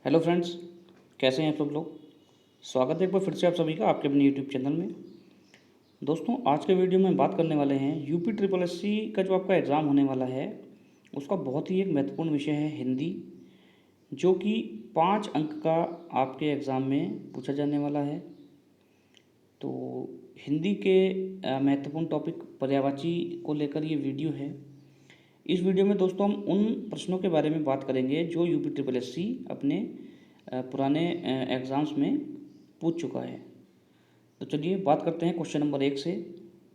Hello friends, कैसे हैं आप सब लोग। स्वागत है एक बार फिर से आप सभी का आपके अपने यूट्यूब चैनल में। दोस्तों, आज के वीडियो में बात करने वाले हैं यूपी ट्रिपल एससी का जो आपका एग्ज़ाम होने वाला है उसका बहुत ही एक महत्वपूर्ण विषय है हिंदी, जो कि 5 अंक का आपके एग्ज़ाम में पूछा जाने वाला है। तो हिंदी के महत्वपूर्ण टॉपिक पर्यायवाची को लेकर ये वीडियो है। इस वीडियो में दोस्तों हम उन प्रश्नों के बारे में बात करेंगे जो यूपी ट्रिपल एससी अपने पुराने एग्ज़ाम्स में पूछ चुका है। तो चलिए बात करते हैं क्वेश्चन नंबर 1 से।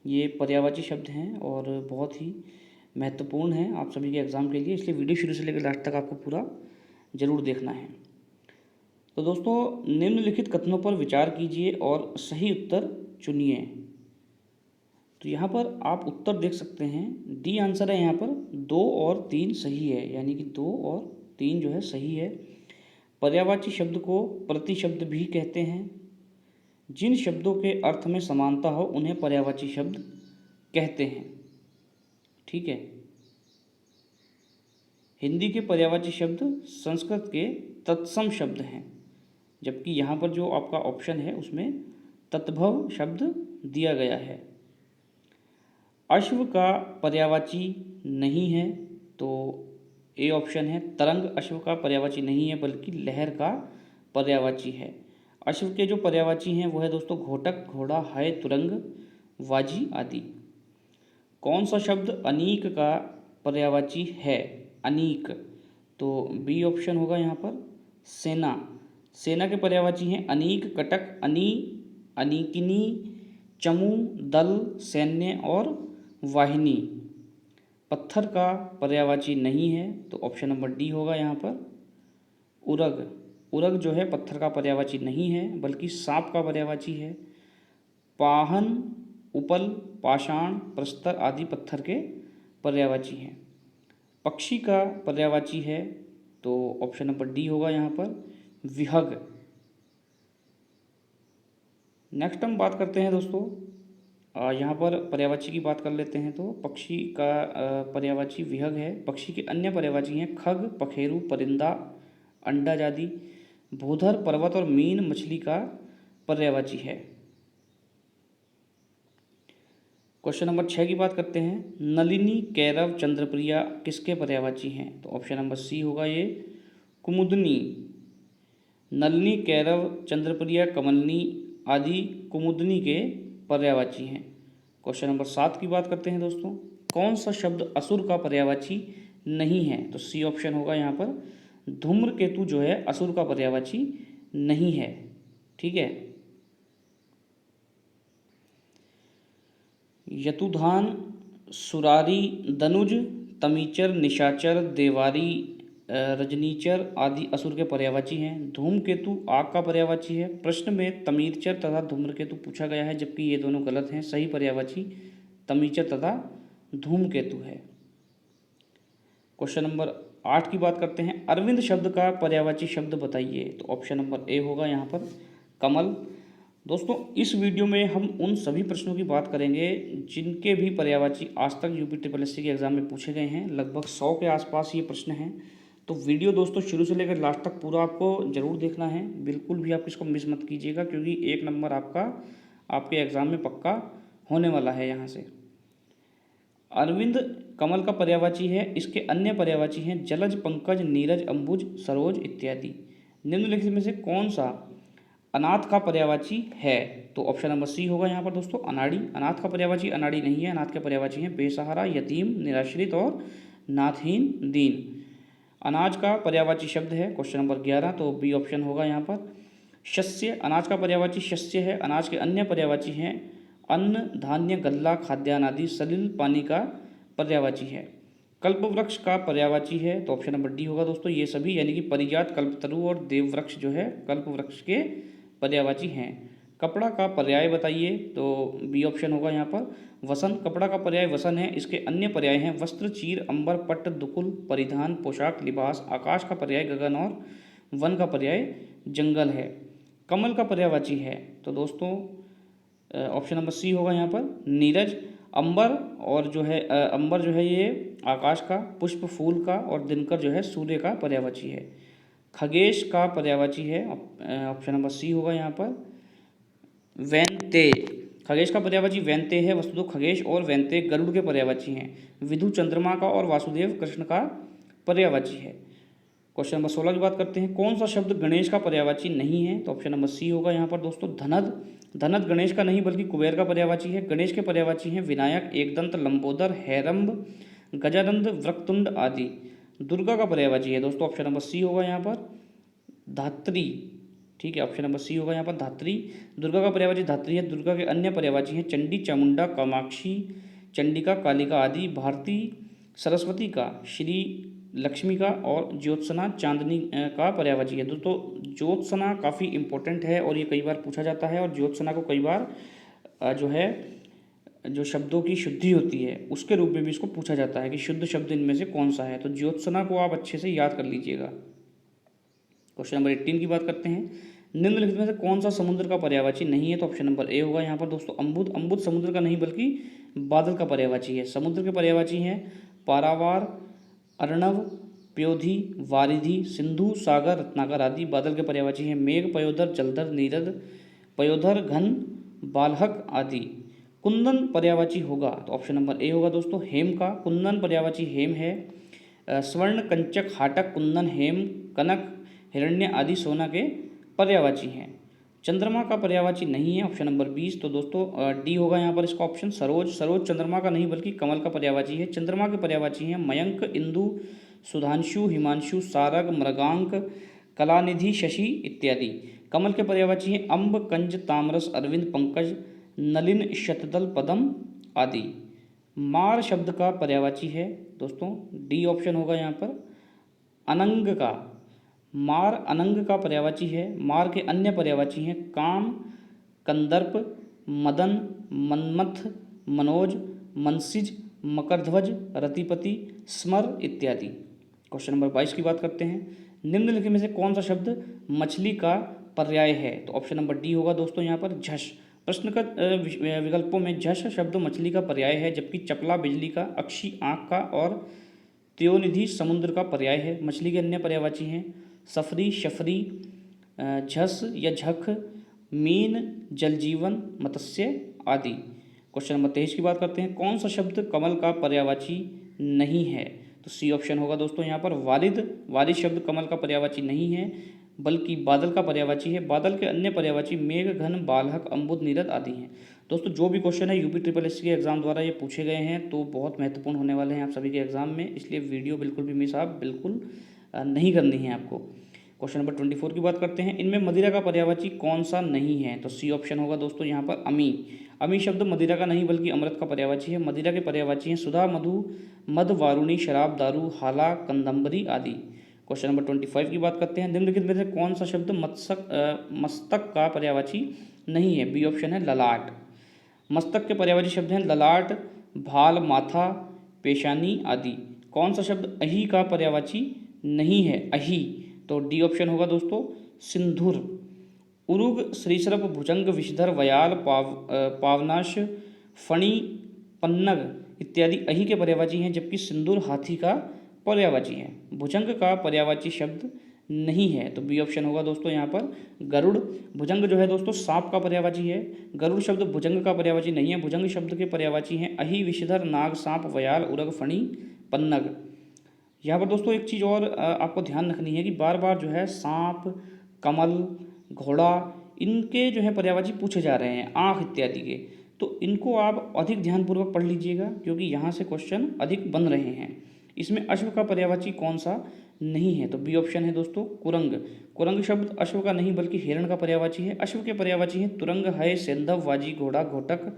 ये पर्यायवाची शब्द हैं और बहुत ही महत्वपूर्ण है आप सभी के एग्ज़ाम के लिए, इसलिए वीडियो शुरू से लेकर लास्ट तक आपको पूरा ज़रूर देखना है। तो दोस्तों, निम्नलिखित कथनों पर विचार कीजिए और सही उत्तर चुनिए। तो यहाँ पर आप उत्तर देख सकते हैं, डी आंसर है यहाँ पर 2 और 3 सही है, यानी कि 2 और 3 जो है सही है। पर्यायवाची शब्द को प्रतिशब्द भी कहते हैं। जिन शब्दों के अर्थ में समानता हो उन्हें पर्यायवाची शब्द कहते हैं। ठीक है। हिंदी के पर्यायवाची शब्द संस्कृत के तत्सम शब्द हैं, जबकि यहाँ पर जो आपका ऑप्शन है उसमें तद्भव शब्द दिया गया है। अश्व का पर्यायवाची नहीं है, तो ए ऑप्शन है तरंग अश्व का पर्यायवाची नहीं है बल्कि लहर का पर्यायवाची है। अश्व के जो पर्यायवाची हैं वो है दोस्तों घोटक, घोड़ा, है, तुरंग, वाजी आदि। कौन सा शब्द अनीक का पर्यायवाची है? अनीक, तो बी ऑप्शन होगा यहाँ पर सेना। सेना के पर्यायवाची हैं अनीक, कटक, अनी, अनीकिनी, चमू, दल, सैन्य और वाहिनी। पत्थर का पर्यायवाची नहीं है, तो ऑप्शन नंबर डी होगा यहाँ पर उरग। उरग जो है पत्थर का पर्यायवाची नहीं है बल्कि सांप का पर्यायवाची है। पाहन, उपल, पाषाण, प्रस्तर आदि पत्थर के पर्यायवाची हैं। पक्षी का पर्यायवाची है, तो ऑप्शन नंबर डी होगा यहाँ पर विहग। नेक्स्ट हम बात करते हैं दोस्तों, यहाँ पर पर्यायवाची की बात कर लेते हैं। तो पक्षी का पर्यायवाची विहग है। पक्षी के अन्य पर्यायवाची हैं खग, पखेरु, परिंदा, अंडज आदि। भूधर, पर्वत और मीन मछली का पर्यायवाची है। क्वेश्चन नंबर 6 की बात करते हैं। नलिनी, कैरव, चंद्रप्रिया किसके पर्यायवाची हैं? तो ऑप्शन नंबर सी होगा ये कुमुदनी। नलिनी, कैरव, चंद्रप्रिया, कमलनी आदि कुमुदनी के पर्यायवाची हैं। क्वेश्चन नंबर 7 की बात करते हैं दोस्तों। कौन सा शब्द असुर का पर्यायवाची नहीं है? तो सी ऑप्शन होगा यहाँ पर धूम्रकेतु जो है असुर का पर्यायवाची नहीं है। ठीक है। यतुधान, सुरारी, दनुज, तमीचर, निशाचर, देवारी, रजनीचर आदि असुर के पर्यायवाची हैं। धूमकेतु आग का पर्यायवाची है। प्रश्न में तमीचर तथा धूम्रकेतु पूछा गया है, जबकि ये दोनों गलत हैं। सही पर्यायवाची तमीचर तथा धूमकेतु है। क्वेश्चन नंबर 8 की बात करते हैं। अरविंद शब्द का पर्यायवाची शब्द बताइए। तो ऑप्शन नंबर ए होगा यहाँ पर कमल। दोस्तों, इस वीडियो में हम उन सभी प्रश्नों की बात करेंगे जिनके भी पर्यायवाची आज तक यूपी ट्रिपल एससी के एग्ज़ाम में पूछे गए हैं। लगभग 100 के आसपास ये प्रश्न हैं। तो वीडियो दोस्तों शुरू से लेकर लास्ट तक पूरा आपको ज़रूर देखना है। बिल्कुल भी आप इसको मिस मत कीजिएगा, क्योंकि 1 नंबर आपका आपके एग्ज़ाम में पक्का होने वाला है यहाँ से। अरविंद कमल का पर्यायवाची है। इसके अन्य पर्यायवाची हैं जलज, पंकज, नीरज, अंबुज, सरोज इत्यादि। निम्नलिखित में से कौन सा अनाथ का पर्यायवाची है? तो ऑप्शन नंबर सी होगा यहाँ पर दोस्तों अनाड़ी। अनाथ का पर्यायवाची अनाड़ी नहीं है। अनाथ के पर्यायवाची हैं बेसहारा, यतीम, निराश्रित और नाथहीन, दीन। अनाज का पर्यायवाची शब्द है क्वेश्चन नंबर 11, तो बी ऑप्शन होगा यहाँ पर शस्य। अनाज का पर्यायवाची शस्य है। अनाज के अन्य पर्यायवाची हैं अन्न, धान्य, गल्ला, खाद्यान्न आदि। सलिल पानी का पर्यायवाची है। कल्पवृक्ष का पर्यायवाची है, तो ऑप्शन नंबर डी होगा दोस्तों ये सभी, यानी कि परिजात, कल्पतरु और देववृक्ष जो है कल्पवृक्ष के पर्यायवाची हैं। कपड़ा का पर्याय बताइए, तो बी ऑप्शन होगा यहाँ पर वसन। कपड़ा का पर्याय वसन है। इसके अन्य पर्याय हैं वस्त्र, चीर, अंबर, पट्ट, दुकुल, परिधान, पोशाक, लिबास। आकाश का पर्याय गगन और वन का पर्याय जंगल है। कमल का पर्यायवाची है, तो दोस्तों ऑप्शन नंबर सी होगा यहाँ पर नीरज। अंबर और जो है अंबर जो है ये आकाश का, पुष्प फूल का और दिनकर जो है सूर्य का पर्यायवाची है। खगेश का पर्यायवाची है, ऑप्शन नंबर सी होगा यहाँ पर वैनते। खगेश का पर्यायवाची वैनते है। वस्तुतः खगेश और वैनते गरुड़ के पर्यायवाची हैं। विधु चंद्रमा का और वासुदेव कृष्ण का पर्यायवाची है। क्वेश्चन नंबर 16 की बात करते हैं। कौन सा शब्द गणेश का पर्यायवाची नहीं है? तो ऑप्शन नंबर सी होगा यहाँ पर दोस्तों धनद। धनद गणेश का नहीं बल्कि कुबेर का पर्यायवाची है। गणेश के पर्यायवाची हैं विनायक, एकदंत, लंबोदर, हैरंब, गजानंद, वक्रतुंड आदि। दुर्गा का पर्यायवाची है दोस्तों, ऑप्शन नंबर सी होगा यहाँ पर धात्री। ठीक है, ऑप्शन नंबर सी होगा यहाँ पर धात्री। दुर्गा का पर्यायवाची धात्री है। दुर्गा के अन्य पर्यायवाची हैं चंडी, चामुंडा, कामाक्षी, चंडिका, कालिका आदि। भारती सरस्वती का, श्री लक्ष्मी का और ज्योत्सना चांदनी का पर्यायवाची है। दोस्तों ज्योत्सना काफ़ी इंपॉर्टेंट है और ये कई बार पूछा जाता है, और ज्योत्सना को कई बार जो है जो शब्दों की शुद्धि होती है उसके रूप में भी इसको पूछा जाता है कि शुद्ध शब्द इनमें से कौन सा है। तो ज्योत्सना को आप अच्छे से याद कर लीजिएगा। क्वेश्चन नंबर 18 की बात करते हैं। निम्नलिखित में से कौन सा समुद्र का पर्यायवाची नहीं है? तो ऑप्शन नंबर ए होगा यहाँ पर दोस्तों अम्बुद। अम्बुद समुद्र का नहीं बल्कि बादल का पर्यायवाची है। समुद्र के पर्यायवाची हैं पारावार, अर्णव, प्योधि, वारिधि, सिंधु, सागर, रत्नाकर आदि। बादल के पर्यायवाची हैं मेघ, पयोधर, जलधर, नीरद, पयोधर, घन, बालहक आदि। कुंदन पर्यायवाची होगा तो ऑप्शन नंबर ए होगा दोस्तों हेम का। कुंदन पर्यायवाची हेम है। स्वर्ण, कंचक, हाटक, कुंदन, हेम, कनक, हिरण्य आदि सोना के पर्यायवाची हैं। चंद्रमा का पर्यायवाची नहीं है, ऑप्शन नंबर 20। तो दोस्तों डी होगा यहाँ पर इसका ऑप्शन सरोज। सरोज चंद्रमा का नहीं बल्कि कमल का पर्यायवाची है। चंद्रमा के पर्यायवाची हैं मयंक, इंदु, सुधांशु, हिमांशु, सारग, मृगांक, कलानिधि, शशि इत्यादि। कमल के पर्यायवाची हैं अम्ब, कंज, तामरस, अरविंद, पंकज, नलिन, शतदल, पदम आदि। मार शब्द का पर्यायवाची है दोस्तों डी ऑप्शन होगा यहाँ पर अनंग का। मार अनंग का पर्यायवाची है। मार के अन्य पर्यायवाची हैं काम, कंदर्प, मदन, मन्मथ, मनोज, मनसिज, मकरध्वज, रतिपति, स्मर इत्यादि। क्वेश्चन नंबर 22 की बात करते हैं। निम्नलिखित में से कौन सा शब्द मछली का पर्याय है? तो ऑप्शन नंबर डी होगा दोस्तों यहाँ पर झष। प्रश्न का विकल्पों में झष शब्द मछली का पर्याय है, जबकि चपला बिजली का, अक्षी आँख का और त्योनिधि समुद्र का पर्याय है। मछली के अन्य पर्यायवाची हैं सफरी, शफरी, झस या झख, मीन, जलजीवन, मत्स्य आदि। क्वेश्चन नंबर 23 की बात करते हैं। कौन सा शब्द कमल का पर्यायवाची नहीं है? तो सी ऑप्शन होगा दोस्तों यहाँ पर वारिद। वारिद शब्द कमल का पर्यायवाची नहीं है बल्कि बादल का पर्यायवाची है। बादल के अन्य पर्यायवाची मेघ, घन, बालहक, अम्बुद, नीरद आदि हैं। दोस्तों जो भी क्वेश्चन है यूपी ट्रिपल एस के एग्जाम द्वारा ये पूछे गए हैं तो बहुत महत्वपूर्ण होने वाले हैं आप सभी के एग्जाम में, इसलिए वीडियो बिल्कुल भी मिस आप बिल्कुल नहीं करनी है आपको। क्वेश्चन नंबर 24 की बात करते हैं। इनमें मदिरा का पर्यायवाची कौन सा नहीं है? तो सी ऑप्शन होगा दोस्तों यहाँ पर अमी। अमी शब्द मदिरा का नहीं बल्कि अमृत का पर्यायवाची है। मदिरा के पर्यायवाची हैं सुधा, मधु, मद, वारुणी, शराब, दारू, हाला, कंदम्बरी आदि। क्वेश्चन नंबर 25 की बात करते हैं। निम्नलिखित में से कौन सा शब्द मस्तक का पर्यायवाची नहीं है? बी ऑप्शन है ललाट। मस्तक के पर्यायवाची शब्द हैं ललाट, भाल, माथा, पेशानी आदि। कौन सा शब्द अही का पर्यायवाची नहीं है? अही। तो डी ऑप्शन होगा दोस्तों सिंधुर। उरुग, श्रीसर्प, भुजंग, विषधर, वयाल, पावनाश, फणी, पन्नग इत्यादि अही के पर्यायवाची हैं, जबकि सिंदूर हाथी का पर्यायवाची है। भुजंग का पर्यायवाची शब्द नहीं है, तो बी ऑप्शन होगा दोस्तों यहाँ पर गरुड़। भुजंग जो है दोस्तों सांप का पर्यायवाची है। गरुड़ शब्द भुजंग का पर्यायवाची नहीं है। भुजंग शब्द के पर्यायवाची हैं अही, विषधर, नाग, सांप, वयाल, उरग, फणी, पन्नग। यहाँ पर दोस्तों एक चीज़ और आपको ध्यान रखनी है कि बार बार जो है सांप, कमल, घोड़ा इनके जो है पर्यायवाची पूछे जा रहे हैं, आँख इत्यादि के, तो इनको आप अधिक ध्यानपूर्वक पढ़ लीजिएगा क्योंकि यहाँ से क्वेश्चन अधिक बन रहे हैं। इसमें अश्व का पर्यायवाची कौन सा नहीं है? तो बी ऑप्शन है दोस्तों कुरंग। कुरंग शब्द अश्व का नहीं बल्कि हिरण का पर्यायवाची है। अश्व के पर्यायवाची हैं तुरंग, है, सेंधव, वाजी, घोड़ा, घोटक,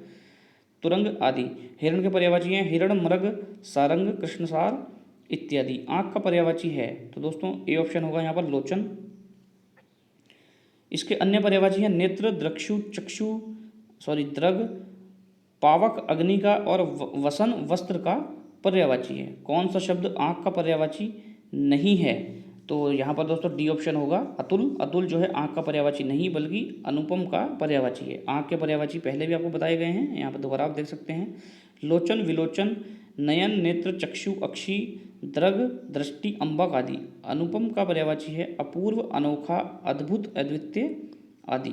तुरंग आदि। हिरण के पर्यायवाची हैं हिरण, मृग, सारंग, कृष्णसार इत्यादि। आँख का पर्यायवाची है तो दोस्तों ए ऑप्शन होगा यहाँ पर लोचन। इसके अन्य पर्यायवाची हैं नेत्र, द्रक्षु, चक्षु दृग, पावक, अग्नि का और वसन वस्त्र का पर्यायवाची है। कौन सा शब्द आँख का पर्यायवाची नहीं है? तो यहाँ पर दोस्तों डी ऑप्शन होगा अतुल। अतुल जो है आँख का पर्यायवाची नहीं बल्कि अनुपम का पर्यायवाची है। आँख के पर्यायवाची पहले भी आपको बताए गए हैं, यहाँ पर दोबारा आप देख सकते हैं। लोचन, विलोचन, नयन, नेत्र, चक्षु, अक्षी, दृग, दृष्टि, अम्बक आदि। अनुपम का पर्यायवाची है अपूर्व, अनोखा, अद्भुत, अद्वितीय आदि।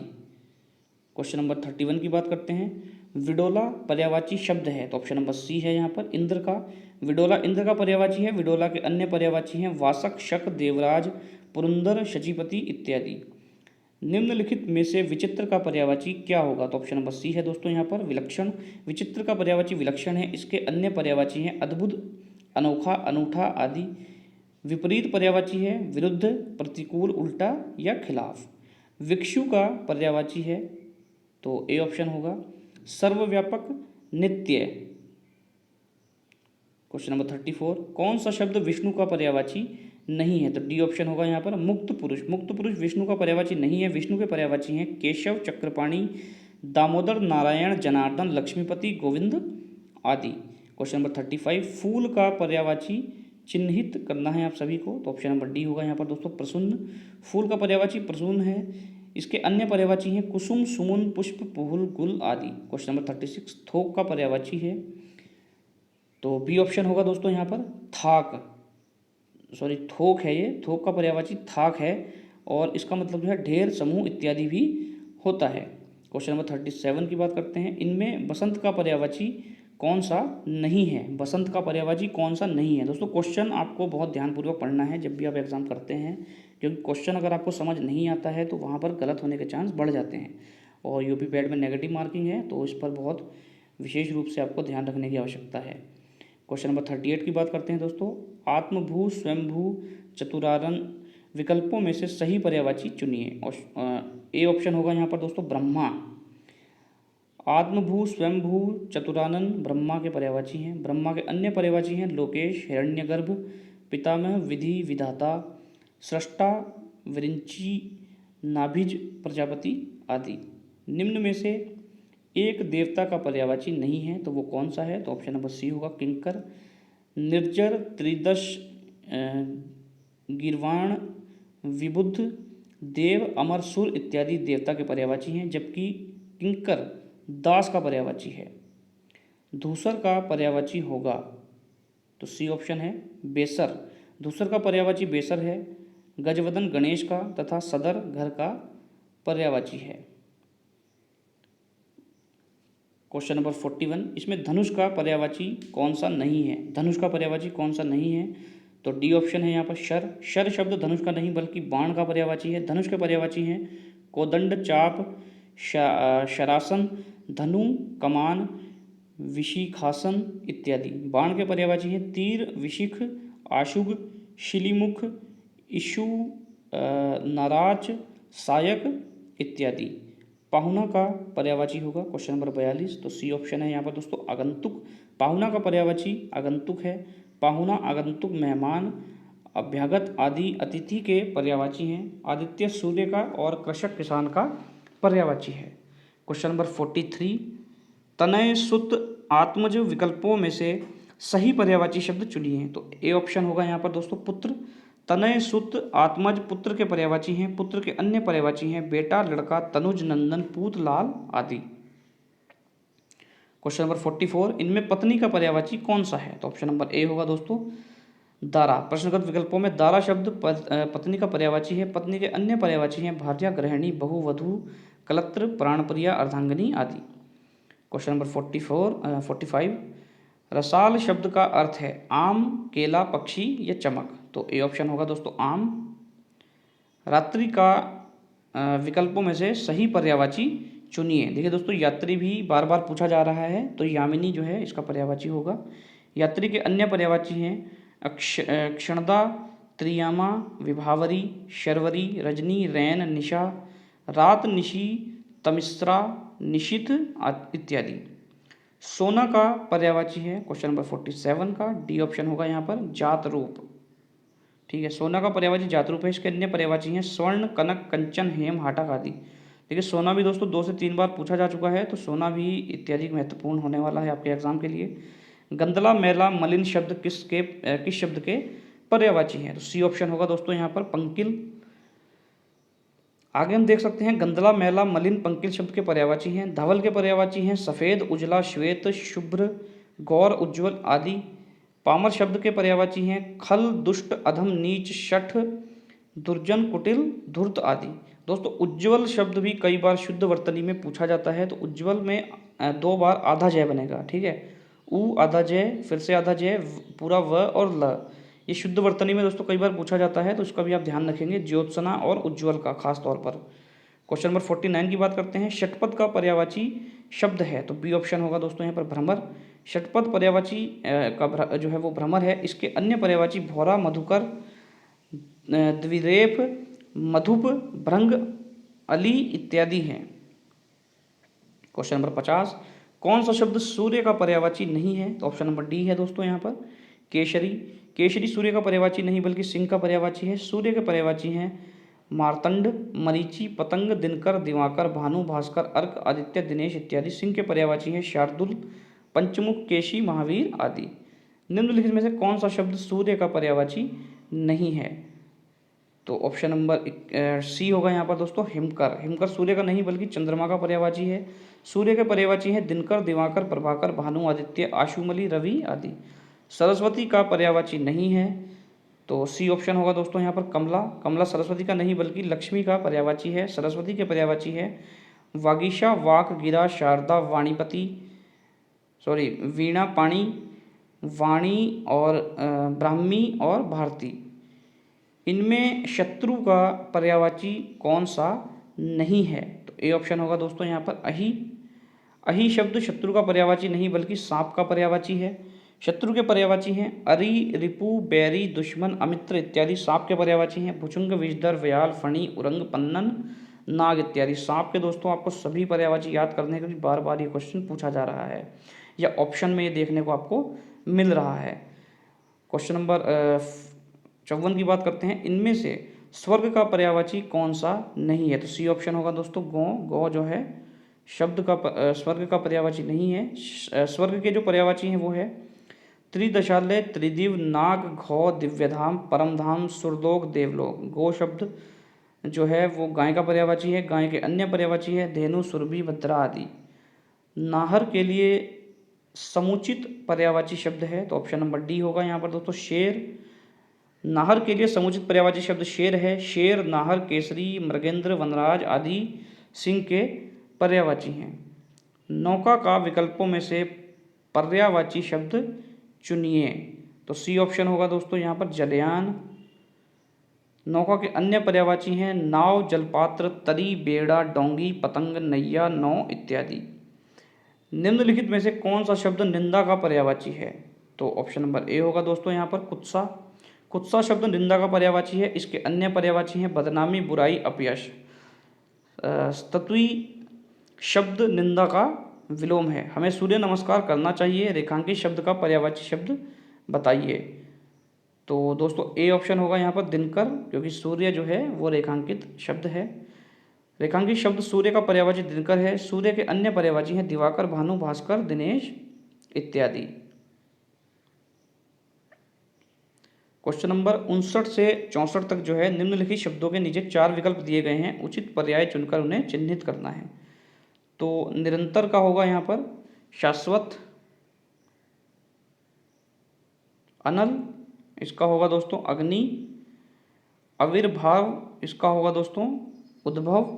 क्वेश्चन नंबर 31 की बात करते हैं। विडोला पर्यायवाची शब्द है, तो ऑप्शन नंबर सी है यहाँ पर इंद्र का। विडोला इंद्र का पर्यायवाची है। विडोला के अन्य पर्यायवाची हैं वासक, शक, देवराज, पुरंदर, शचीपति इत्यादि। निम्नलिखित में से विचित्र का पर्यायवाची क्या होगा, तो ऑप्शन नंबर सी है दोस्तों यहाँ पर विलक्षण। विचित्र का पर्यायवाची विलक्षण है। इसके अन्य पर्यायवाची हैं अद्भुत, अनोखा, अनूठा आदि। विपरीत पर्यायवाची है विरुद्ध, प्रतिकूल, उल्टा या खिलाफ। विक्षु का पर्यायवाची है, तो ए ऑप्शन होगा सर्वव्यापक, नित्य। क्वेश्चन नंबर 34, कौन सा शब्द विष्णु का पर्यायवाची नहीं है, तो डी ऑप्शन होगा यहाँ पर मुक्त पुरुष। मुक्त पुरुष विष्णु का पर्यायवाची नहीं है। विष्णु के पर्यायवाची हैं केशव, चक्रपाणि, दामोदर, नारायण, जनार्दन, लक्ष्मीपति, गोविंद आदि। क्वेश्चन नंबर 35, फूल का पर्यायवाची चिन्हित करना है आप सभी को, तो ऑप्शन नंबर डी होगा यहाँ पर दोस्तों प्रसून्न। फूल का पर्यायवाची प्रसून्न है। इसके अन्य पर्यायवाची हैं कुसुम, सुमन, पुष्प, फूल, गुल आदि। क्वेश्चन नंबर 36, थोक का पर्यायवाची है, तो बी ऑप्शन होगा दोस्तों यहाँ पर थाक, सॉरी थोक है ये, थोक का पर्यायवाची थाक है और इसका मतलब जो है ढेर, समूह इत्यादि भी होता है। क्वेश्चन नंबर 37 की बात करते हैं। इनमें बसंत का पर्यायवाची कौन सा नहीं है, बसंत का पर्यायवाची कौन सा नहीं है। दोस्तों क्वेश्चन आपको बहुत ध्यानपूर्वक पढ़ना है जब भी आप एग्जाम करते हैं, क्योंकि क्वेश्चन अगर आपको समझ नहीं आता है तो वहाँ पर गलत होने के चांस बढ़ जाते हैं और यूपी पैड में नेगेटिव मार्किंग है, तो इस पर बहुत विशेष रूप से आपको ध्यान रखने की आवश्यकता है। क्वेश्चन नंबर 38 की बात करते हैं दोस्तों। आत्मभू, स्वयंभू, चतुरारण विकल्पों में से सही पर्यायवाची चुनिए, और ए ऑप्शन होगा यहाँ पर दोस्तों ब्रह्मा। आत्मभू, स्वयंभू, चतुरानन ब्रह्मा के पर्यायवाची हैं। ब्रह्मा के अन्य पर्यायवाची हैं लोकेश, हिरण्यगर्भ, पितामह, विधि, विधाता, सृष्टा, विरिंची, नाभिज, प्रजापति आदि। निम्न में से एक देवता का पर्यायवाची नहीं है, तो वो कौन सा है, तो ऑप्शन नंबर सी होगा किंकर। निर्जर, त्रिदश, गिरवाण, विबुध, देव, अमर, सुर इत्यादि देवता के पर्यायवाची हैं, जबकि किंकर दास का पर्यायवाची है। धूसर का पर्यायवाची होगा, तो सी ऑप्शन है बेसर। धूसर का पर्यायवाची बेसर है। गजवदन गणेश का तथा सदर घर का पर्यायवाची है। क्वेश्चन नंबर 41, इसमें धनुष का पर्यायवाची कौन सा नहीं है। धनुष का पर्यायवाची कौन सा नहीं है, तो डी ऑप्शन है यहाँ पर शर। शर शब्द धनुष का नहीं बल्कि बाण का पर्यायवाची है। धनुष के पर्यायवाची हैं कोदंड, चाप, शरासन, धनु, कमान, विशिखासन इत्यादि। बाण के पर्यायवाची हैं तीर, विशिख, आशुग, शिलीमुख, इशु, नाराच, सायक इत्यादि। पाहुना का पर्यायवाची होगा क्वेश्चन नंबर 42, तो सी ऑप्शन है यहाँ पर दोस्तों आगंतुक। पाहुना का पर्यायवाची आगंतुक है। पाहुना, आगंतुक, मेहमान, अभ्यागत आदि अतिथि के पर्यायवाची हैं। आदित्य सूर्य का और कृषक किसान का पर्यायवाची है। क्वेश्चन नंबर 43, तनय, सुत, आत्मज विकल्पों में से सही पर्यायवाची शब्द चुनिए, तो ए ऑप्शन होगा यहाँ पर दोस्तों पुत्र। तनय, सुत, आत्मज पुत्र के पर्यायवाची हैं। पुत्र के अन्य पर्यायवाची हैं बेटा, लड़का, तनुज, नंदन, पूत, लाल आदि। क्वेश्चन नंबर 44, इनमें पत्नी का पर्यायवाची कौन सा है, तो ऑप्शन नंबर ए होगा दोस्तों दारा। प्रश्नगत विकल्पों में दारा शब्द पत्नी का पर्यायवाची है। पत्नी के अन्य पर्यायवाची हैं भार्या, गृहिणी, बहु, वधू, कलत्र, प्राणप्रिया, अर्धांगिनी आदि। क्वेश्चन नंबर 45, रसाल शब्द का अर्थ है आम, केला, पक्षी या चमक, तो ए ऑप्शन होगा दोस्तों आम। रात्रि का विकल्पों में से सही पर्यायवाची चुनिए। देखिए दोस्तों यात्री भी बार बार पूछा जा रहा है, तो यामिनी जो है इसका पर्यायवाची होगा। यात्री के अन्य पर्यायवाची हैं क्षणदा, त्रियामा, विभावरी, शर्वरी, रजनी, रैन, निशा, रात, निशी, तमिश्रा, निशित इत्यादि। सोना का पर्यायवाची है क्वेश्चन नंबर 47 का, डी ऑप्शन होगा यहाँ पर जात रूप। ठीक है, सोना का पर्यायवाची जात रूप है। इसके अन्य पर्यायवाची हैं स्वर्ण, कनक, कंचन, हेम, हाटक आदि। देखिए सोना भी दोस्तों 2 से 3 बार पूछा जा चुका है, तो सोना भी इत्यादि महत्वपूर्ण होने वाला है आपके एग्जाम के लिए। गंदला, मैला, मलिन शब्द किस शब्द के पर्यायवाची हैं, तो सी ऑप्शन होगा दोस्तों यहाँ पर पंकिल। आगे हम देख सकते हैं गंदला, मैला, मलिन, पंकिल शब्द के पर्यायवाची हैं। धवल के पर्यायवाची हैं सफ़ेद, उजला, श्वेत, शुभ्र, गौर, उज्ज्वल आदि। पामर शब्द के पर्यायवाची हैं खल, दुष्ट, अधम, नीच, शठ, दुर्जन, कुटिल, धूर्त आदि। दोस्तों उज्ज्वल शब्द भी कई बार शुद्ध वर्तनी में पूछा जाता है, तो उज्ज्वल में 2 बार आधा जय बनेगा, ठीक है। उ आधा जय, फिर से आधा जय, पूरा व और ल, ये शुद्ध वर्तनी में दोस्तों कई बार पूछा जाता है, तो इसका भी आप ध्यान रखेंगे, ज्योत्सना और उज्ज्वल का खास तौर पर। क्वेश्चन नंबर 49 की बात करते हैं। षटपद का पर्यायवाची शब्द है, तो बी ऑप्शन होगा दोस्तों यहाँ पर भ्रमर। षटपद पर्यायवाची जो है वो भ्रमर है। इसके अन्य पर्यायवाची भौरा, मधुकर, द्विरेफ, मधुप, भृंग, अली इत्यादि हैं। क्वेश्चन नंबर 50, कौन सा शब्द सूर्य का पर्यायवाची नहीं है, तो ऑप्शन नंबर डी है दोस्तों यहाँ पर केशरी। केशरी सूर्य का पर्यायवाची नहीं बल्कि सिंह का पर्यायवाची है। सूर्य के पर्यायवाची हैं मार्तंड, मरीचि, पतंग, दिनकर, दिवाकर, भानु, भास्कर, अर्क, आदित्य, दिनेश इत्यादि। सिंह के पर्यायवाची हैं शार्दुल, पंचमुख, केशी, महावीर आदि। निम्नलिखित में से कौन सा शब्द सूर्य का पर्यायवाची नहीं है, तो ऑप्शन नंबर सी होगा यहाँ पर दोस्तों हिमकर। हिमकर सूर्य का नहीं बल्कि चंद्रमा का पर्यायवाची है। सूर्य के पर्यायवाची हैं दिनकर, दिवाकर, प्रभाकर, भानु, आदित्य, आशुमली, रवि आदि। सरस्वती का पर्यायवाची नहीं है, तो सी ऑप्शन होगा दोस्तों यहाँ पर कमला। कमला सरस्वती का नहीं बल्कि लक्ष्मी का पर्यायवाची है। सरस्वती के पर्यायवाची है वागीशा, वाक, गिरा, शारदा, वाणीपति, वीणा, पाणी, वाणी और ब्राह्मी और भारती। इनमें शत्रु का पर्यायवाची कौन सा नहीं है, तो ए ऑप्शन होगा दोस्तों यहाँ पर अहि। अहि शब्द शत्रु का पर्यायवाची नहीं बल्कि सांप का पर्यायवाची है। शत्रु के पर्यायवाची हैं अरि, रिपु, बैरी, दुश्मन, अमित्र इत्यादि। सांप के पर्यायवाची हैं भुचुंग, विषधर, व्याल, फणी, उरंग, पन्नन, नाग इत्यादि। सांप के दोस्तों आपको सभी पर्यायवाची याद करने हैं, क्योंकि बार बार ये क्वेश्चन पूछा जा रहा है या ऑप्शन में ये देखने को आपको मिल रहा है। क्वेश्चन नंबर 54 की बात करते हैं। इनमें से स्वर्ग का पर्यायवाची कौन सा नहीं है, तो सी ऑप्शन होगा दोस्तों गौ। गौ जो है शब्द का स्वर्ग का पर्यायवाची नहीं है। स्वर्ग के जो पर्यायवाची हैं वो है त्रिदशालय, त्रिदिव, नाग, घौ, दिव्यधाम, परमधाम, सुरलोक, देवलोक। गो शब्द जो है वो गाय का पर्यायवाची है। गाय के अन्य पर्यायवाची है धेनु, सुरभि, भद्रा आदि। नाहर के लिए समुचित पर्यायवाची शब्द है, तो ऑप्शन नंबर डी होगा यहाँ पर दोस्तों शेर। नाहर के लिए समुचित पर्यायवाची शब्द शेर है। शेर, नाहर, केसरी, मृगेंद्र, वनराज आदि सिंह के पर्यायवाची हैं। नौका का विकल्पों में से पर्यायवाची शब्द चुनिए, तो सी ऑप्शन होगा दोस्तों यहाँ पर जलयान। नौका के अन्य पर्यायवाची हैं नाव, जलपात्र, तरी, बेड़ा, डोंगी, पतंग, नैया, नौ इत्यादि। निम्नलिखित में से कौन सा शब्द निंदा का पर्यायवाची है, तो ऑप्शन नंबर ए होगा दोस्तों यहाँ पर कुत्सा। कुत्सा शब्द निंदा का पर्यायवाची है। इसके अन्य पर्यायवाची हैं बदनामी, बुराई, अपयश। स्तुति शब्द निंदा का विलोम है। हमें सूर्य नमस्कार करना चाहिए। रेखांकित शब्द का पर्यायवाची शब्द बताइए, तो दोस्तों ए ऑप्शन होगा यहाँ पर दिनकर, क्योंकि सूर्य जो है वो रेखांकित शब्द है। रेखांकित शब्द सूर्य का पर्यायवाची दिनकर है। सूर्य के अन्य पर्यायवाची हैं दिवाकर, भानु, भास्कर, दिनेश इत्यादि। क्वेश्चन नंबर 59 से 64 तक जो है निम्नलिखित शब्दों के नीचे 4 विकल्प दिए गए हैं, उचित पर्याय चुनकर उन्हें चिन्हित करना है। तो निरंतर का होगा यहाँ पर शाश्वत, अनल इसका होगा दोस्तों अग्नि, आविर्भाव इसका होगा दोस्तों उद्भव,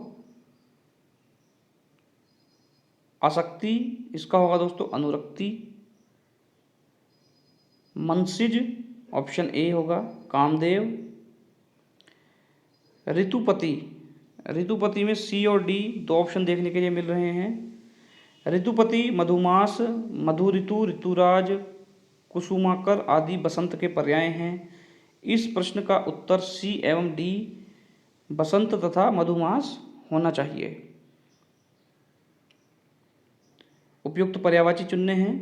आसक्ति इसका होगा दोस्तों अनुरक्ति, मनसिज ऑप्शन ए होगा कामदेव, ऋतुपति, ऋतुपति में सी और डी 2 ऑप्शन देखने के लिए मिल रहे हैं। ऋतुपति मधुमास, मधु ऋतु, ऋतुराज, कुसुमाकर आदि बसंत के पर्याय हैं। इस प्रश्न का उत्तर सी एवं डी बसंत तथा मधुमास होना चाहिए। उपयुक्त पर्यायवाची चुनने हैं।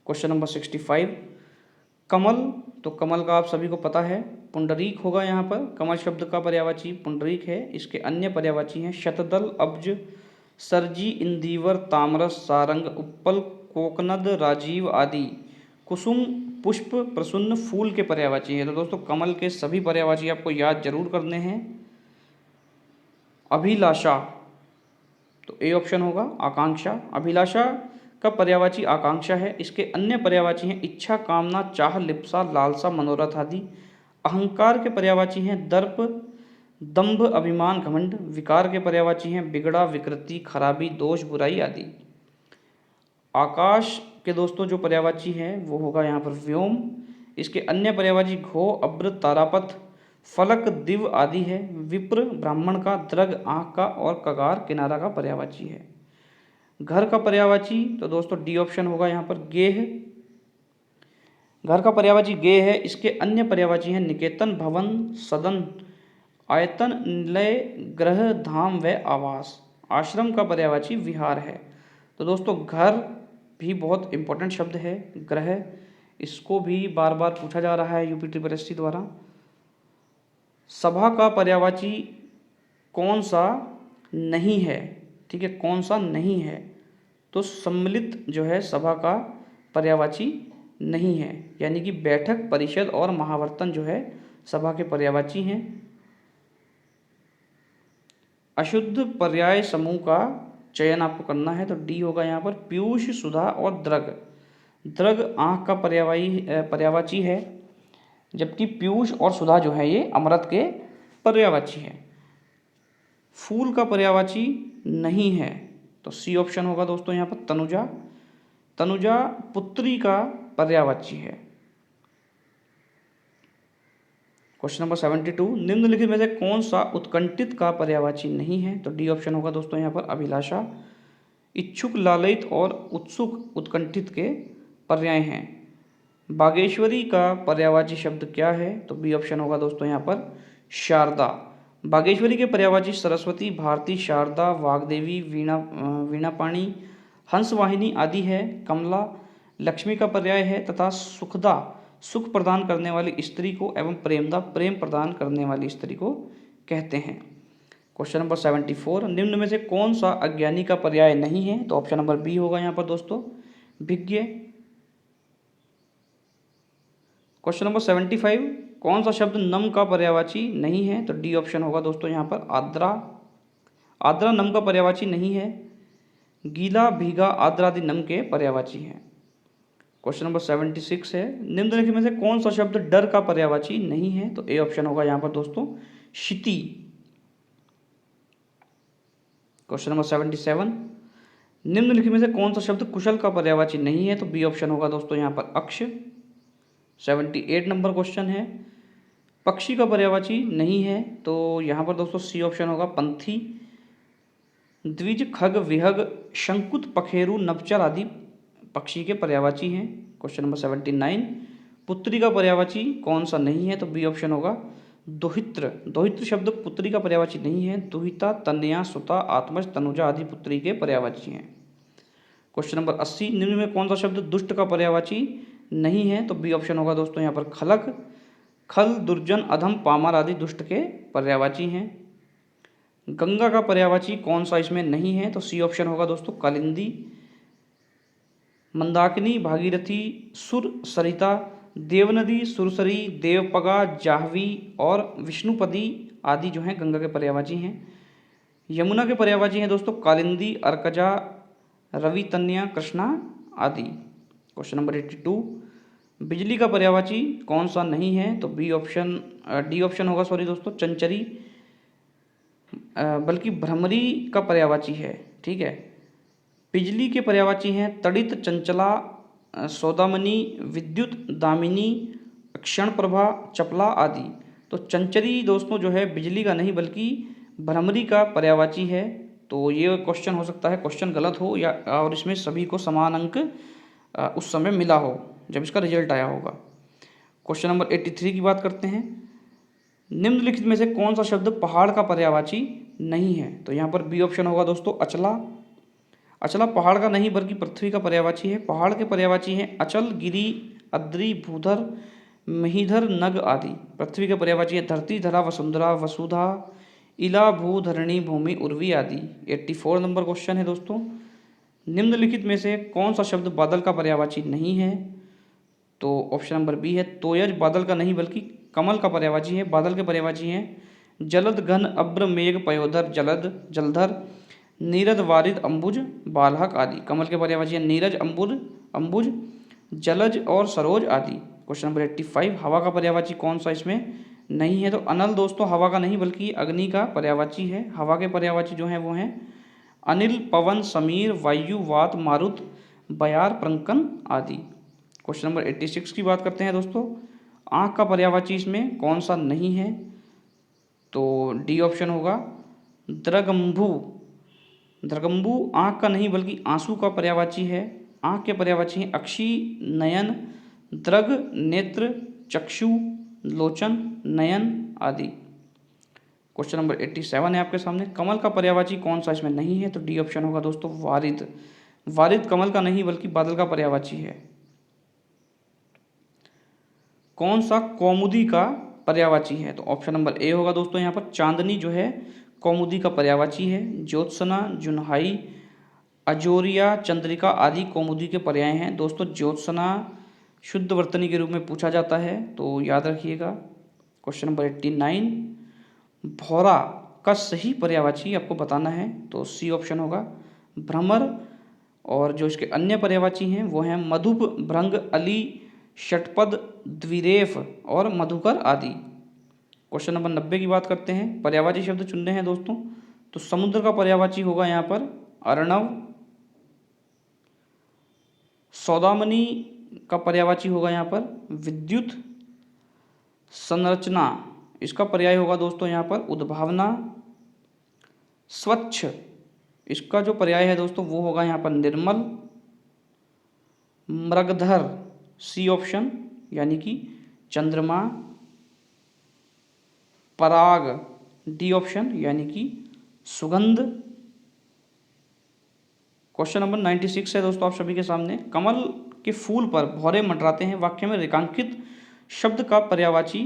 क्वेश्चन नंबर 65 कमल, तो कमल का आप सभी को पता है पुंडरीक होगा यहाँ पर। कमल शब्द का पर्यायवाची पुंडरीक है। इसके अन्य पर्यायवाची हैं शतदल, अब्ज, सरजी, इंदीवर, तामरस, सारंग, उत्पल, कोकनद, राजीव आदि। कुसुम, पुष्प, प्रसन्न, फूल के पर्यायवाची हैं। तो दोस्तों कमल के सभी पर्यायवाची आपको याद जरूर करने हैं। अभिलाषा, तो ए ऑप्शन होगा आकांक्षा। अभिलाषा का पर्यायवाची आकांक्षा है। इसके अन्य पर्यायवाची हैं इच्छा, कामना, चाह, लिप्सा, लालसा, मनोरथ आदि। अहंकार के पर्यायवाची हैं दर्प, दंभ, अभिमान, घमंड। विकार के पर्यायवाची हैं बिगड़ा, विकृति, खराबी, दोष, बुराई आदि। आकाश के दोस्तों जो पर्यायवाची है वो होगा यहाँ पर व्योम। इसके अन्य पर्यायवाची घो, अब्र, तारापथ, फलक, दिव आदि है। विप्र ब्राह्मण का, द्रग आँख का और कगार किनारा का पर्यायवाची है। घर का पर्यायवाची तो दोस्तों डी ऑप्शन होगा यहाँ पर गेह। घर का पर्यायवाची गेह है। इसके अन्य पर्यायवाची हैं निकेतन, भवन, सदन, आयतन, निलय, ग्रह, धाम व आवास। आश्रम का पर्यायवाची विहार है। तो दोस्तों घर भी बहुत इंपॉर्टेंट शब्द है। ग्रह, इसको भी बार बार पूछा जा रहा है यूपीटीपीएससी द्वारा। सभा का पर्यायवाची कौन सा नहीं है, ठीक है, कौन सा नहीं है, तो सम्मिलित जो है सभा का पर्यायवाची नहीं है, यानी कि बैठक, परिषद और महावर्तन जो है सभा के पर्यायवाची हैं। अशुद्ध पर्याय समूह का चयन आपको करना है, तो डी होगा यहाँ पर पीयूष, सुधा और द्रग। द्रग आँख का पर्यायवाची है, जबकि पीयूष और सुधा जो है ये अमृत के पर्यायवाची है। फूल का पर्यायवाची नहीं है, तो सी ऑप्शन होगा दोस्तों यहाँ पर तनुजा। तनुजा पुत्री का पर्यायवाची है। क्वेश्चन नंबर 72, निम्नलिखित में से कौन सा उत्कंठित का पर्यायवाची नहीं है, तो डी ऑप्शन होगा दोस्तों यहाँ पर अभिलाषा। इच्छुक, लालयित और उत्सुक उत्कंठित के पर्याय हैं। बागेश्वरी का पर्यायवाची शब्द क्या है, तो बी ऑप्शन होगा दोस्तों यहाँ पर शारदा। बागेश्वरी के पर्यायवाची सरस्वती, भारती, शारदा, वाग्देवी, वीणापाणी, हंसवाहिनी आदि है। कमला लक्ष्मी का पर्याय है तथा सुखदा सुख प्रदान करने वाली स्त्री को एवं प्रेमदा प्रेम प्रदान करने वाली स्त्री को कहते हैं। क्वेश्चन नंबर 74, निम्न में से कौन सा अज्ञानी का पर्याय नहीं है, तो ऑप्शन नंबर बी होगा यहाँ पर दोस्तों विज्ञ। क्वेश्चन नंबर 75, कौन सा शब्द नम का पर्यायवाची नहीं है, तो डी ऑप्शन होगा दोस्तों यहाँ पर आर्द्रा। आर्द्रा नम का पर्यायवाची नहीं है। गीला, भीगा, आर्द्रा आदि नम के पर्यायवाची हैं। क्वेश्चन नंबर 76 है, निम्नलिखित में से कौन सा शब्द डर का पर्यायवाची नहीं है, तो ए ऑप्शन होगा यहाँ पर दोस्तों क्षिति। क्वेश्चन नंबर 77, निम्नलिखित में से कौन सा शब्द कुशल का पर्यायवाची नहीं है, तो बी ऑप्शन होगा दोस्तों यहाँ पर अक्ष। 78 नंबर क्वेश्चन है, पक्षी का पर्यायवाची नहीं है, तो यहाँ पर दोस्तों सी ऑप्शन होगा पंथी। द्विज, खग, विहग, शंकुत, पखेरु, नभचर आदि पक्षी के पर्यायवाची हैं। क्वेश्चन नंबर 79, पुत्री का पर्यायवाची कौन सा नहीं है, तो बी ऑप्शन होगा दोहित्र। दोहित्र शब्द पुत्री का पर्यायवाची नहीं है। दुहिता, तनया, सुता, आत्मज, तनुजा आदि पुत्री के पर्यायवाची हैं। क्वेश्चन नंबर 80, निम्न में कौन सा शब्द दुष्ट का पर्यायवाची नहीं है, तो बी ऑप्शन होगा दोस्तों यहाँ पर खलक। खल, दुर्जन, अधम, पामर आदि दुष्ट के पर्यायवाची हैं। गंगा का पर्यायवाची कौन सा इसमें नहीं है, तो सी ऑप्शन होगा दोस्तों कालिंदी। मंदाकिनी, भागीरथी, सुर, सरिता, देवनदी, सुरसरी, देवपगा, जाह्नवी और विष्णुपदी आदि जो हैं गंगा के पर्यायवाची हैं। यमुना के पर्यायवाची हैं दोस्तों कालिंदी, अर्कजा, रवितन्या, कृष्णा आदि। क्वेश्चन नंबर 82, बिजली का पर्यायवाची कौन सा नहीं है, तो डी ऑप्शन होगा दोस्तों चंचरी, बल्कि भ्रमरी का पर्यायवाची है, ठीक है। बिजली के पर्यायवाची हैं तड़ित, चंचला, सौदामनी, विद्युत, दामिनी, क्षण प्रभा, चपला आदि। तो चंचरी दोस्तों जो है बिजली का नहीं बल्कि भ्रमरी का पर्यायवाची है। तो ये क्वेश्चन हो सकता है क्वेश्चन गलत हो या और इसमें सभी को समान अंक उस समय मिला हो जब इसका रिजल्ट आया होगा। क्वेश्चन नंबर 83 की बात करते हैं, निम्नलिखित में से कौन सा शब्द पहाड़ का पर्यायवाची नहीं है, तो यहाँ पर बी ऑप्शन होगा दोस्तों अचला। अचला पहाड़ का नहीं बल्कि पृथ्वी का पर्यायवाची है। पहाड़ के पर्यायवाची हैं अचल, गिरी, अद्री, भूधर, महीधर, नग आदि। पृथ्वी के पर्यायवाची है धरती, धरा, वसुंधरा, वसुधा, इला, भू, धरणी, भूमि, उर्वी आदि। 84 नंबर क्वेश्चन है दोस्तों, निम्नलिखित में से कौन सा शब्द बादल का पर्यायवाची नहीं है, तो ऑप्शन नंबर बी है तोयज। बादल का नहीं बल्कि कमल का पर्यायवाची है। बादल के पर्यायवाची हैं जलद, घन, अब्र, मेघ, पयोधर, जलद, जलधर, नीरद, वारिद, अंबुज, बालहक आदि। कमल के पर्यायवाची हैं नीरज, अंबुज, जलज और सरोज आदि। क्वेश्चन नंबर 85, हवा का पर्यायवाची कौन सा इसमें नहीं है? तो अनल दोस्तों हवा का नहीं बल्कि अग्नि का पर्यायवाची है। हवा के पर्यायवाची जो हैं वो हैं अनिल, पवन, समीर, वायु, वात, मारुत, बयार, प्रंकन आदि। क्वेश्चन नंबर 86 की बात करते हैं दोस्तों। आँख का पर्यायवाची इसमें कौन सा नहीं है? तो डी ऑप्शन होगा द्रगंभु। द्रगंबु आँख का नहीं बल्कि आंसू का पर्यायवाची है। आँख के पर्यायवाची हैं अक्षी, नयन, द्रग, नेत्र, चक्षु, लोचन, नयन आदि। क्वेश्चन नंबर 87 है आपके सामने। कमल का पर्यायवाची कौन सा इसमें नहीं है? तो डी ऑप्शन होगा दोस्तों वारिद। वारिद कमल का नहीं बल्कि बादल का पर्यायवाची है। कौन सा कौमुदी का पर्यायवाची है? तो ऑप्शन नंबर ए होगा दोस्तों यहाँ पर चांदनी जो है कौमुदी का पर्यायवाची है। ज्योत्सना, जुनहाई, अजोरिया, चंद्रिका आदि कौमुदी के पर्याय हैं। दोस्तों ज्योत्सना शुद्ध वर्तनी के रूप में पूछा जाता है तो याद रखिएगा। क्वेश्चन नंबर 89, भौरा का सही पर्यायवाची आपको बताना है तो सी ऑप्शन होगा भ्रमर। और जो इसके अन्य पर्यायवाची हैं वो हैं मधुप, भृंग, अली, षटपद, द्विरेफ और मधुकर आदि। क्वेश्चन नंबर 90 की बात करते हैं। पर्यायवाची शब्द चुनने हैं दोस्तों। तो समुद्र का पर्यायवाची होगा यहाँ पर अर्णव। सौदामनी का पर्यायवाची होगा यहाँ पर विद्युत। संरचना इसका पर्याय होगा दोस्तों यहाँ पर उद्भावना। स्वच्छ इसका जो पर्याय है दोस्तों वो होगा यहाँ पर निर्मल। मृगधर सी ऑप्शन यानी कि चंद्रमा। पराग डी ऑप्शन यानी कि सुगंध। क्वेश्चन नंबर 96 है दोस्तों आप सभी के सामने। कमल के फूल पर भौरे मंडराते हैं वाक्य में रेखांकित शब्द का पर्यायवाची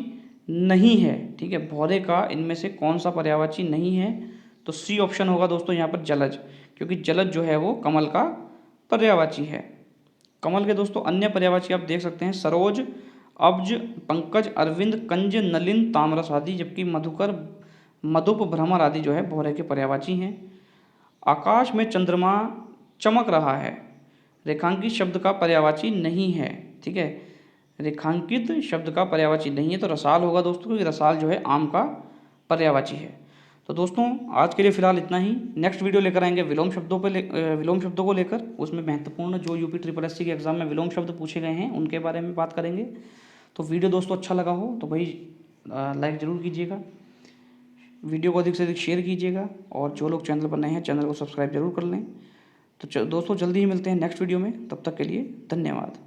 नहीं है। ठीक है, भौरे का इनमें से कौन सा पर्यायवाची नहीं है? तो सी ऑप्शन होगा दोस्तों यहाँ पर जलज, क्योंकि जलज जो है वो कमल का पर्यायवाची है। कमल के दोस्तों अन्य पर्यायवाची आप देख सकते हैं सरोज, अब्ज, पंकज, अरविंद, कंज, नलिन, तामरस आदि। जबकि मधुकर, मधुप, भ्रमर आदि जो है भौरे के पर्यायवाची हैं। आकाश में चंद्रमा चमक रहा है रेखांकित शब्द का पर्यायवाची नहीं है। ठीक है, रेखांकित शब्द का पर्यायवाची नहीं है तो रसाल होगा दोस्तों, क्योंकि रसाल जो है आम का पर्यायवाची है। तो दोस्तों आज के लिए फिलहाल इतना ही। नेक्स्ट वीडियो लेकर आएंगे विलोम शब्दों को लेकर। उसमें महत्वपूर्ण जो यूपी SSSC के एग्जाम में विलोम शब्द पूछे गए हैं उनके बारे में बात करेंगे। तो वीडियो दोस्तों अच्छा लगा हो तो भाई लाइक ज़रूर कीजिएगा, वीडियो को अधिक से अधिक शेयर कीजिएगा और जो लोग चैनल पर नए हैं चैनल को सब्सक्राइब जरूर कर लें। तो दोस्तों जल्दी ही मिलते हैं नेक्स्ट वीडियो में, तब तक के लिए धन्यवाद।